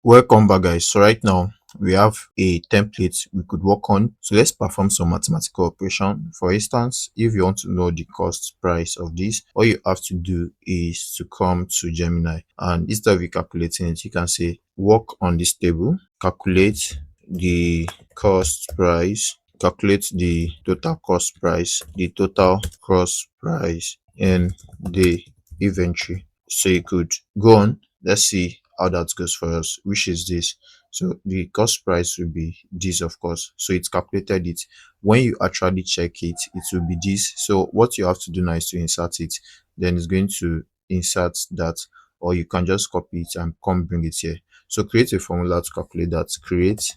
Welcome back, guys. So right now we have a template we could work on. So let's perform some mathematical operation. For instance, if you want to know the cost price of this, all you have to do is to come to Gemini, and instead of you calculating it, you can say work on this table, calculate the cost price, calculate the total cost price, the total cost price, and the inventory. So you could go on. Let's see how that goes for us, which is this. So the cost price will be this, of course. So it's calculated it. When you actually check it, it will be this. So what you have to do now is to insert it. Then it's going to insert that, or you can just copy it and come bring it here. So create a formula to calculate that. Create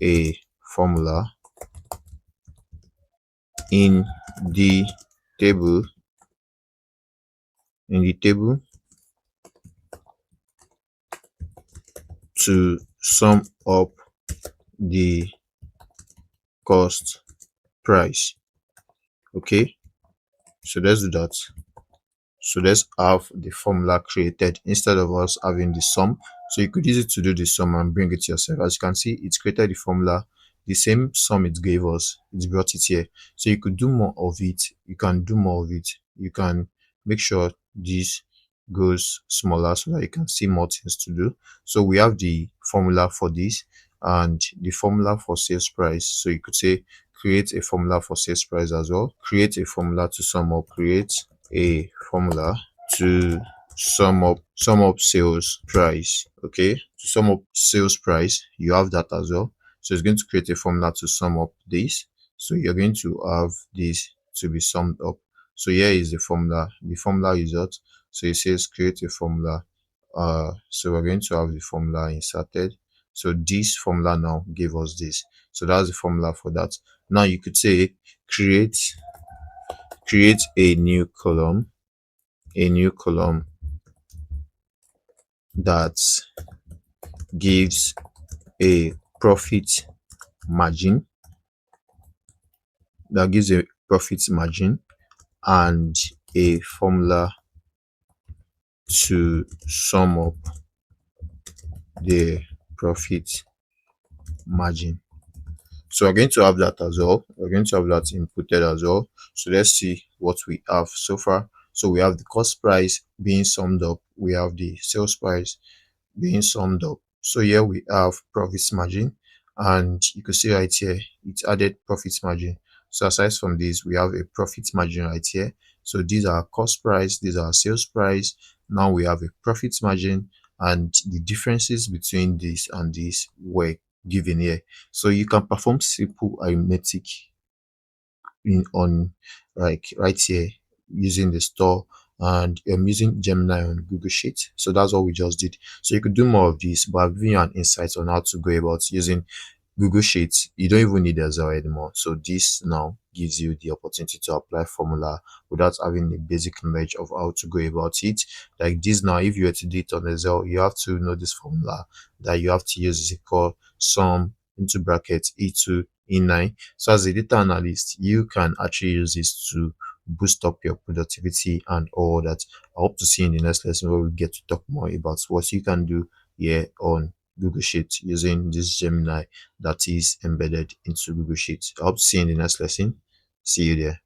a formula in the table in the table to sum up the cost price. Okay, so let's do that. So let's have the formula created instead of us having the sum. So you could use it to do the sum and bring it yourself. As you can see, it's created the formula, the same sum it gave us, it's brought it here. So you could do more of it. You can do more of it. You can make sure this goes smaller so that you can see more things to do. So we have the formula for this and the formula for sales price. So you could say create a formula for sales price as well. Create a formula to sum up. Create a formula to sum up sales price. Okay, to sum up sales price, you have that as well. So it's going to create a formula to sum up this. So you're going to have this to be summed up. So here is the formula. The formula is that. So it says create a formula. So we're going to have the formula inserted. So this formula now gave us this. So that's the formula for that. Now you could say create a new column that gives a profit margin and a formula to sum up the profit margin. So we're going to have that as well. We're going to have that inputted as well. So let's see what we have so far. So we have the cost price being summed up. We have the sales price being summed up. So here we have profit margin, and you can see right here it's added profit margin. So aside from this, we have a profit margin right here. So these are cost price, these are sales price. Now we have a profit margin, and the differences between this and this were given here. So you can perform simple arithmetic on like right here using the store, and I'm using Gemini on Google Sheet. So that's what we just did. So you could do more of this, but I've given you an insight on how to go about using Google Sheets. You don't even need Excel anymore. So this now gives you the opportunity to apply formula without having a basic knowledge of how to go about it. Like this now, if you were to do it on Excel, you have to know this formula that you have to use is called sum into brackets E2 E9. So as a data analyst, you can actually use this to boost up your productivity and all that. I hope to see you in the next lesson where we get to talk more about what you can do here on Google Sheet using this Gemini that is embedded into Google Sheet. I hope to see you in the next lesson. See you there.